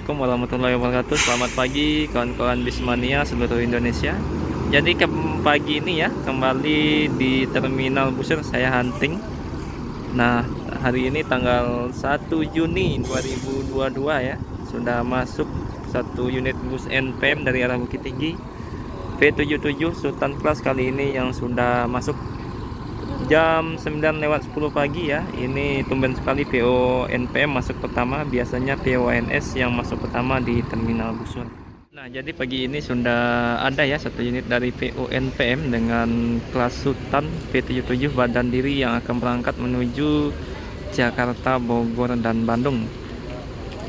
Assalamualaikum warahmatullahi wabarakatuh. Selamat pagi kawan-kawan Bismania seluruh Indonesia. Jadi pagi ini ya kembali di Terminal Busur saya hunting. Nah, hari ini tanggal 1 Juni 2022 ya. Sudah masuk satu unit bus NPM dari arah Bukit Tinggi V77 Sultan Class kali ini yang sudah masuk jam 9:10 pagi ya. Ini tumben sekali PO NPM masuk pertama. Biasanya PO ANS yang masuk pertama di Terminal Busur. Nah, jadi pagi ini sudah ada ya satu unit dari PO NPM dengan kelas Sultan V77 badan diri yang akan berangkat menuju Jakarta, Bogor, dan Bandung.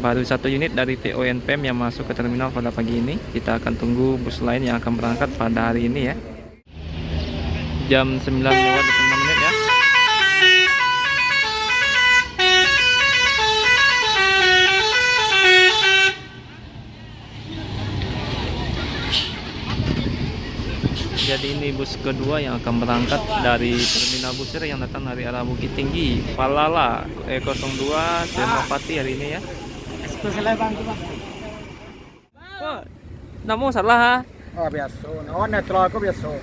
Baru satu unit dari PO NPM yang masuk ke terminal pada pagi ini. Kita akan tunggu bus lain yang akan berangkat pada hari ini ya. Jam 9:26 ya. Jadi ini bus kedua yang akan berangkat dari Terminal Busur yang datang dari arah Bukit Tinggi, Palala E02 Senopati hari ini ya. Oh, namu salah ha? Oh, biasa. No, netral ko biasa.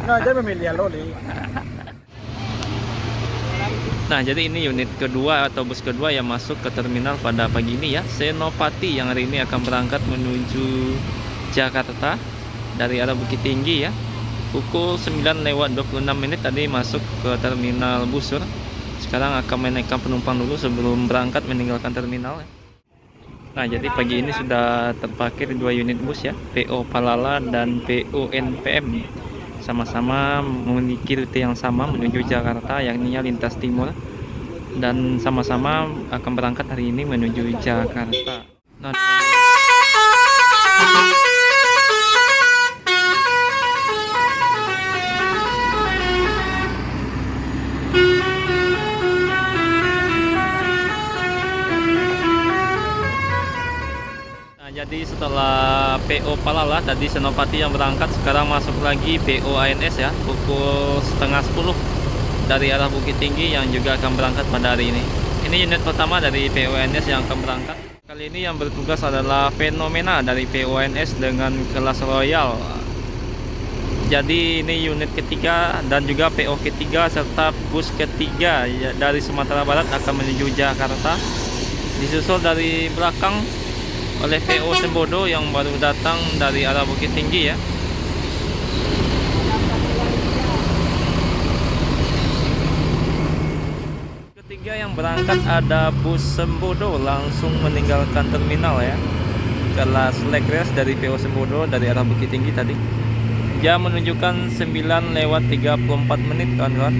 No, dia memilih loli. Nah, jadi ini unit kedua atau bus kedua yang masuk ke terminal pada pagi ini ya. Senopati yang hari ini akan berangkat menuju Jakarta dari arah Bukit Tinggi ya. Pukul 9:26 tadi masuk ke terminal Busur. Sekarang akan menaikkan penumpang dulu sebelum berangkat meninggalkan terminal ya. Nah, jadi pagi ini sudah terparkir dua unit bus ya, PO Palala dan PO NPM. Sama-sama memiliki rute yang sama menuju Jakarta, yakni lintas timur. Dan sama-sama akan berangkat hari ini menuju Jakarta. Nah, jadi setelah PO Palala tadi Senopati yang berangkat, sekarang masuk lagi PO ANS ya, pukul 9:30 dari arah Bukit Tinggi yang juga akan berangkat pada hari ini. Ini unit pertama dari PO ANS yang akan berangkat. Kali ini yang bertugas adalah Fenomena dari PO ANS dengan kelas Royal. Jadi ini unit ketiga dan juga PO ketiga serta bus ketiga ya, dari Sumatera Barat akan menuju Jakarta. Disusul dari belakang oleh PO Sembodo yang baru datang dari arah Bukit Tinggi ya. Ketiga yang berangkat ada bus Sembodo langsung meninggalkan terminal ya. Kelas leg race dari PO Sembodo dari arah Bukit Tinggi tadi. Jam menunjukkan 9:34 kawan-kawan.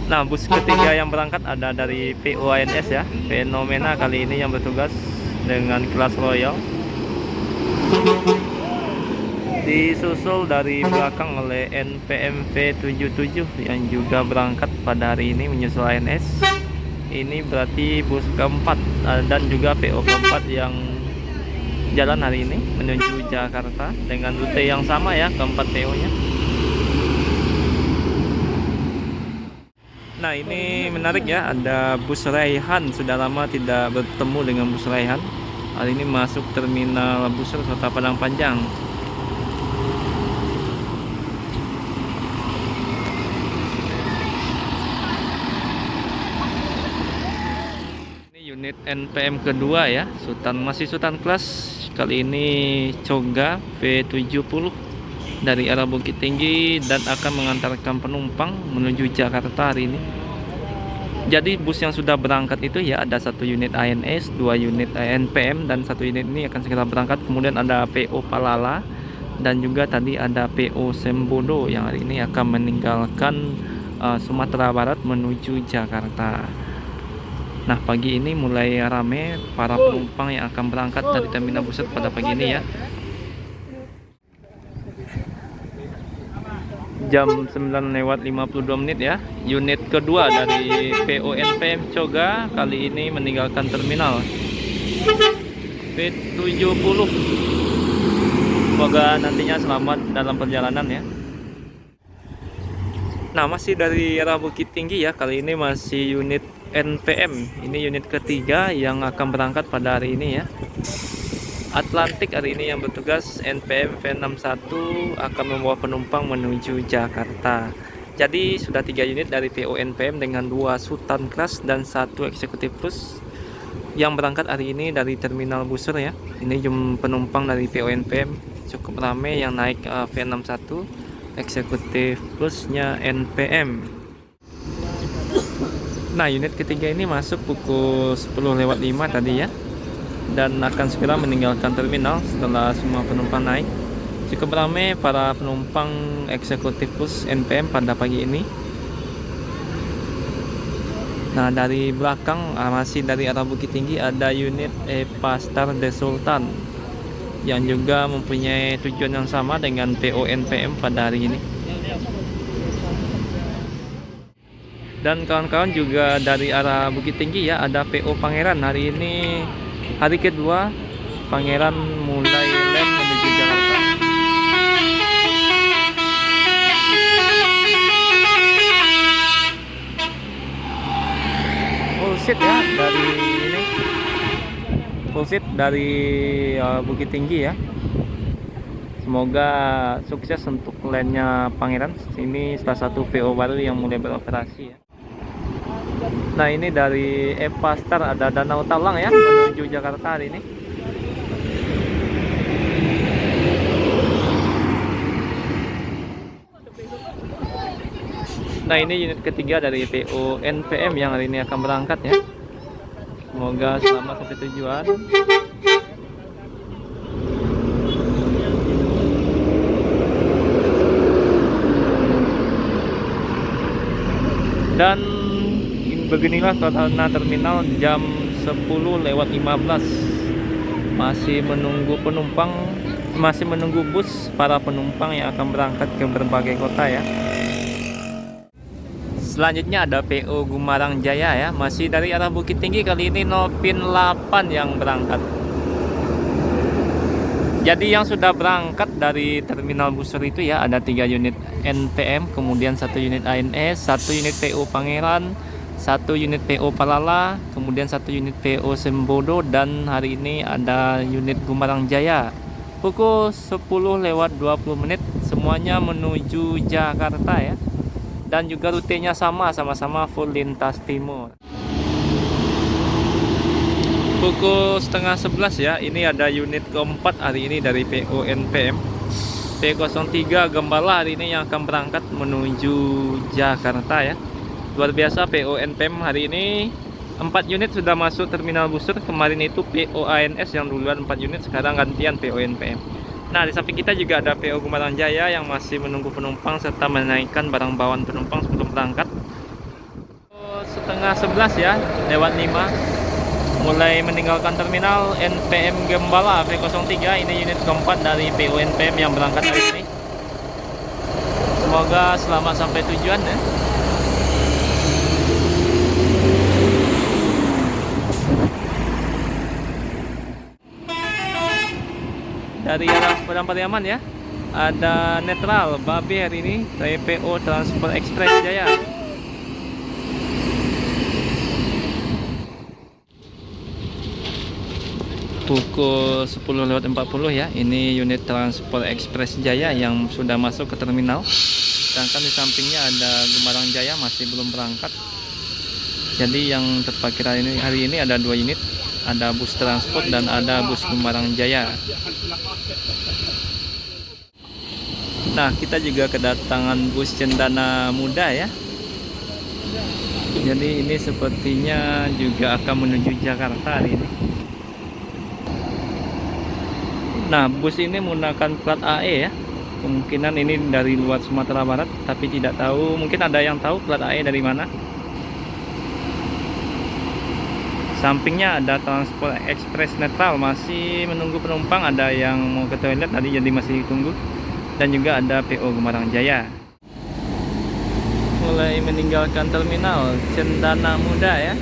Nah, bus ketiga yang berangkat ada dari PO ANS ya, Fenomena kali ini yang bertugas dengan kelas Royal. Disusul dari belakang oleh NPM V77 yang juga berangkat pada hari ini menyusul ANS. Ini berarti bus keempat dan juga PO keempat yang jalan hari ini menuju Jakarta dengan rute yang sama ya, keempat PO-nya. Nah, ini menarik ya, ada bus Raihan. Sudah lama tidak bertemu dengan bus Raihan. Hari ini masuk terminal Busur Kota Padang Panjang. Ini unit NPM kedua ya, masih Sultan Class. Kali ini Coga V70 dari arah Bukit Tinggi dan akan mengantarkan penumpang menuju Jakarta hari ini. Jadi bus yang sudah berangkat itu ya ada satu unit ANS, dua unit NPM dan satu unit ini akan segera berangkat. Kemudian ada PO Palala dan juga tadi ada PO Sembodo yang hari ini akan meninggalkan Sumatera Barat menuju Jakarta. Nah, pagi ini mulai rame para penumpang yang akan berangkat dari Terminal Busur pada pagi ini ya. Jam 9:52 ya. Unit kedua dari PO NPM Coga kali ini meninggalkan terminal V70. Semoga nantinya selamat dalam perjalanan ya. Nah, masih dari arah Bukit Tinggi ya. Kali ini masih unit NPM. Ini unit ketiga yang akan berangkat pada hari ini ya. Atlantik hari ini yang bertugas NPM V61 akan membawa penumpang menuju Jakarta. Jadi sudah 3 unit dari PO NPM dengan 2 Sultan Class dan 1 Executive Plus yang berangkat hari ini dari Terminal Busur ya. Ini jumlah penumpang dari PO NPM cukup ramai yang naik V61, Executive Plusnya NPM. Nah, unit ketiga ini masuk pukul 10:05 tadi ya, dan akan segera meninggalkan terminal setelah semua penumpang naik. Cukup ramai para penumpang Executive Plus NPM pada pagi ini. Nah, dari belakang masih dari arah Bukit Tinggi ada unit EPA Star The Sultan yang juga mempunyai tujuan yang sama dengan PO NPM pada hari ini. Dan kawan-kawan juga dari arah Bukit Tinggi ya, ada PO Pangeran. Hari ini hari kedua Pangeran mulai land menuju Jakarta. Full seat ya dari ini, full seat dari Bukit Tinggi ya. Semoga sukses untuk landnya Pangeran. Ini salah satu PO baru yang mulai beroperasi ya. Nah, ini dari EPA Star ada Danau Talang ya menuju Jakarta hari ini. Nah, ini unit ketiga dari PO NPM yang hari ini akan berangkat ya. Semoga selamat sampai tujuan. Dan beginilah suasana terminal jam 10:15. Masih menunggu penumpang, masih menunggu bus para penumpang yang akan berangkat ke berbagai kota ya. Selanjutnya ada PO Gumarang Jaya ya, masih dari arah Bukit Tinggi. Kali ini Nopin 8 yang berangkat. Jadi yang sudah berangkat dari Terminal Busur itu ya, ada 3 unit NPM, kemudian 1 unit ANS, 1 unit PO Pangeran, 1 unit PO Palala, kemudian 1 unit PO Sembodo, dan hari ini ada unit Gumarang Jaya. Pukul 10:20 semuanya menuju Jakarta ya. Dan juga rutenya sama-sama full lintas timur. Pukul 10:30 ya, ini ada unit keempat hari ini dari PO NPM P03 Gembala hari ini yang akan berangkat menuju Jakarta ya. Luar biasa, PO NPM hari ini 4 unit sudah masuk Terminal Busur. Kemarin itu PO ANS yang duluan 4 unit, sekarang gantian PO NPM. Nah, di samping kita juga ada PO Gumarang Jaya yang masih menunggu penumpang serta menaikkan barang bawaan penumpang sebelum berangkat. 10:30 ya, lewat 5 mulai meninggalkan terminal NPM Gembala P03. Ini unit keempat dari PO NPM yang berangkat hari ini. Semoga selamat sampai tujuan ya. Dari arah Padang Pariaman ya, ada netral Babi hari ini dari PO Transport Express Jaya. Pukul 10:40 ya, ini unit Transport Express Jaya yang sudah masuk ke terminal. Sedangkan di sampingnya ada Gumarang Jaya masih belum berangkat. Jadi yang terparkir hari ini ada 2 unit, ada bus transport dan ada bus Gumarang Jaya. Nah, kita juga kedatangan bus Cendana Muda ya. Jadi ini sepertinya juga akan menuju Jakarta hari ini. Nah, bus ini menggunakan plat AE ya. Kemungkinan ini dari luar Sumatera Barat, tapi tidak tahu, mungkin ada yang tahu plat AE dari mana. Sampingnya ada Transport Express netral masih menunggu penumpang, ada yang mau ke toilet tadi jadi masih tunggu. Dan juga ada PO Gumarang Jaya. Mulai meninggalkan terminal Cendana Muda ya.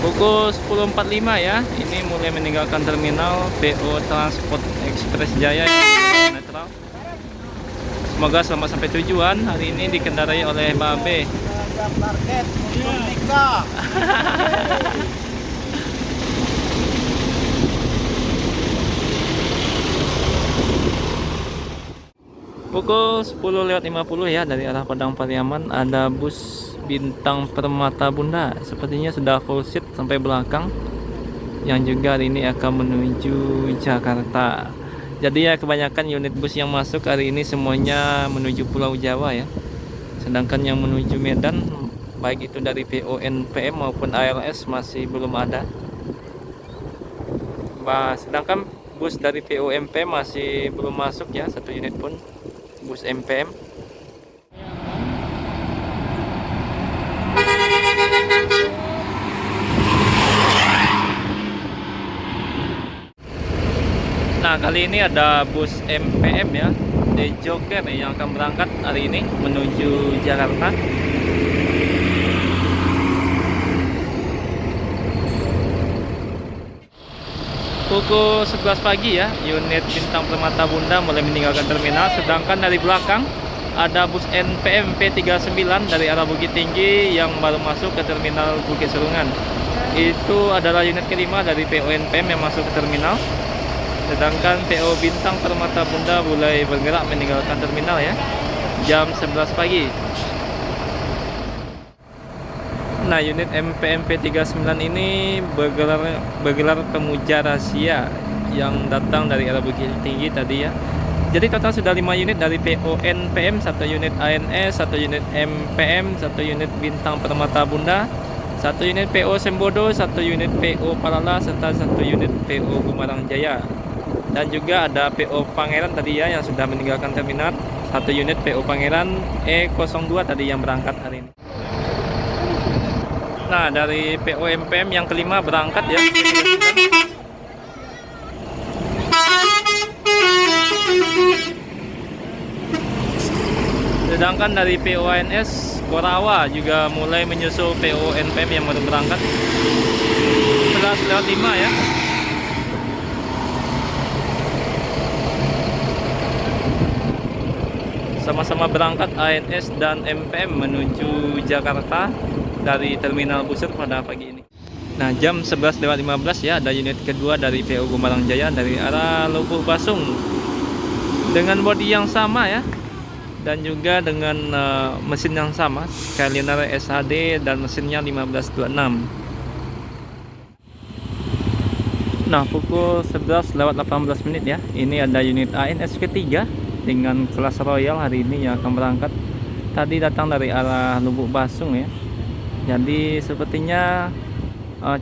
Pukul 10:45 ya, ini mulai meninggalkan terminal PO Transport Express Jaya yang netral. Semoga selamat sampai tujuan. Hari ini dikendarai oleh Babe. Target untuk nikah. Pukul 10.50 ya, dari arah Padang Pariaman ada bus Bintang Permata Bunda. Sepertinya sudah full seat sampai belakang, yang juga hari ini akan menuju Jakarta. Jadi ya, kebanyakan unit bus yang masuk hari ini semuanya menuju Pulau Jawa ya. Sedangkan yang menuju Medan, baik itu dari PONPM maupun ALS, masih belum ada. Sedangkan bus dari POMP masih belum masuk ya, satu unit pun bus MPM. Nah, kali ini ada bus MPM ya, The Joker, yang akan berangkat hari ini menuju Jakarta. Pukul 11 pagi ya, unit Bintang Permata Bunda mulai meninggalkan terminal. Sedangkan dari belakang ada bus NPM P39 dari arah Bukit Tinggi yang baru masuk ke terminal Bukit Serungan. Itu adalah unit kelima dari PO NPM yang masuk ke terminal. Sedangkan PO Bintang Permata Bunda mulai bergerak meninggalkan terminal ya, jam 11 pagi. Nah, unit MPM P39 ini bergelar pemuja rahasia yang datang dari arah Bukit Tinggi tadi ya. Jadi total sudah 5 unit dari PO NPM, 1 unit ANS, 1 unit MPM, 1 unit Bintang Permata Bunda, 1 unit PO Sembodo, 1 unit PO Palala, serta 1 unit PO Gumarang Jaya. Dan juga ada PO Pangeran tadi ya, yang sudah meninggalkan terminal, 1 unit PO Pangeran E02 tadi yang berangkat hari ini. Nah, dari PO MPM yang kelima berangkat ya. Sedangkan dari PO ANS Korawa juga mulai menyusul PO NPM yang baru berangkat. 11.05 ya. Sama-sama berangkat ANS dan MPM menuju Jakarta dari terminal Busur pada pagi ini. Nah, jam 11.15 ya, ada unit kedua dari PO Gumarang Jaya dari arah Lubuk Basung dengan bodi yang sama ya, dan juga dengan mesin yang sama, Skyliner SHD, dan mesinnya 1526. Nah, pukul 11.18 menit ya, ini ada unit ANS ketiga dengan kelas Royal hari ini yang akan berangkat. Tadi datang dari arah Lubuk Basung ya. Jadi sepertinya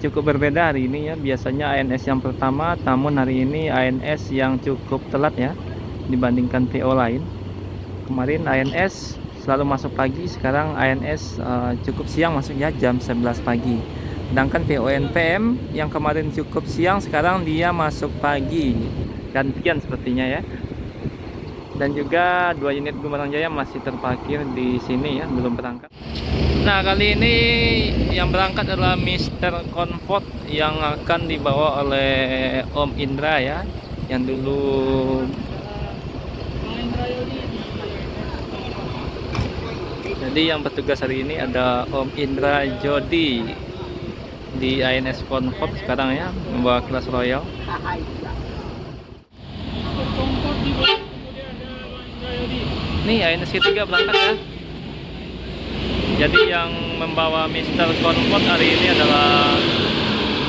cukup berbeda hari ini ya. Biasanya ANS yang pertama, namun hari ini ANS yang cukup telat ya dibandingkan PO lain. Kemarin ANS selalu masuk pagi, sekarang ANS cukup siang masuknya jam 11 pagi. Sedangkan PO NPM yang kemarin cukup siang, sekarang dia masuk pagi. Gantian sepertinya ya. Dan juga 2 unit Gumarang Jaya masih terparkir di sini ya, belum berangkat. Nah, kali ini yang berangkat adalah Mr. Comfort yang akan dibawa oleh Om Indra ya, yang dulu jadi yang bertugas hari ini ada Om Indra Jody di ANS Comfort sekarang ya, membawa kelas Royal. Nih ANS ketiga berangkat ya. Jadi yang membawa Mr. Comfort hari ini adalah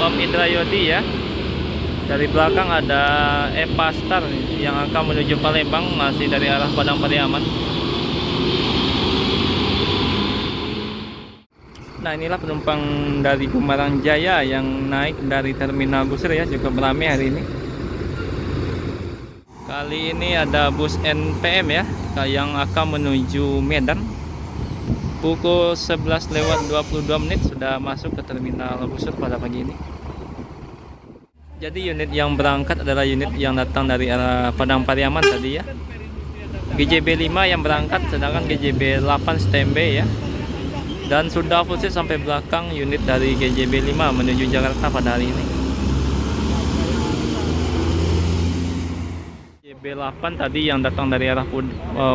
Om Indra Yodi ya. Dari belakang ada Eva Star yang akan menuju Palembang, masih dari arah Padang Pariaman. Nah, inilah penumpang dari Gumarang Jaya yang naik dari terminal Busur ya, cukup ramai hari ini. Kali ini ada bus NPM ya, yang akan menuju Medan. Pukul 11.22 menit sudah masuk ke terminal Busur pada pagi ini. Jadi unit yang berangkat adalah unit yang datang dari arah Padang Pariaman tadi ya. GJB 5 yang berangkat, sedangkan GJB 8 standby ya. Dan sudah full seat sampai belakang unit dari GJB 5 menuju Jakarta pada hari ini. GJB B8 tadi yang datang dari arah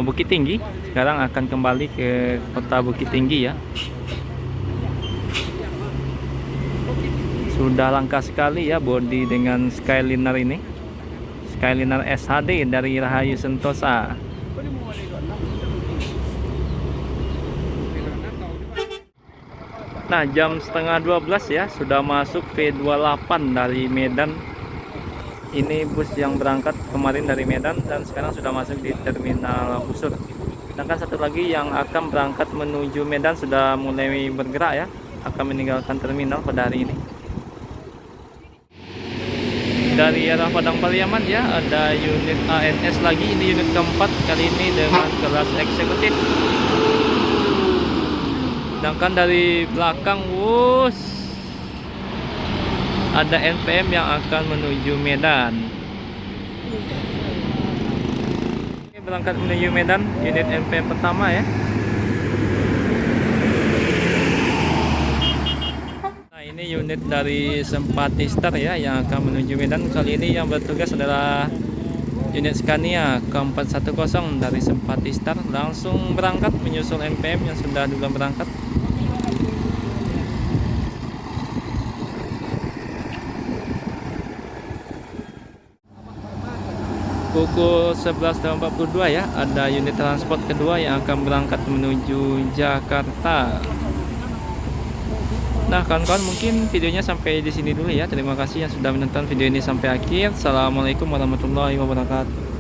Bukit Tinggi sekarang akan kembali ke kota Bukit Tinggi ya. Sudah langka sekali ya bodi dengan Skyliner ini. Skyliner SHD dari Rahayu Sentosa. Nah, jam setengah 12 ya, sudah masuk V28 dari Medan. Ini bus yang berangkat kemarin dari Medan dan sekarang sudah masuk di terminal Busur. Sedangkan satu lagi yang akan berangkat menuju Medan sudah mulai bergerak ya, akan meninggalkan terminal pada hari ini. Dari arah Padang Pariaman ya, ada unit ANS lagi, ini unit keempat, kali ini dengan kelas eksekutif. Sedangkan dari belakang ada NPM yang akan menuju Medan. Ini berangkat menuju Medan, unit NPM pertama ya. Nah, ini unit dari Sempati Star ya yang akan menuju Medan. Kali ini yang bertugas adalah unit Scania K410 dari Sempati Star, langsung berangkat menyusul NPM yang sudah duluan berangkat. Pukul 11.42 ya, ada unit transport kedua yang akan berangkat menuju Jakarta. Nah, kawan-kawan, mungkin videonya sampai di sini dulu ya. Terima kasih yang sudah menonton video ini sampai akhir. Assalamualaikum warahmatullahi wabarakatuh.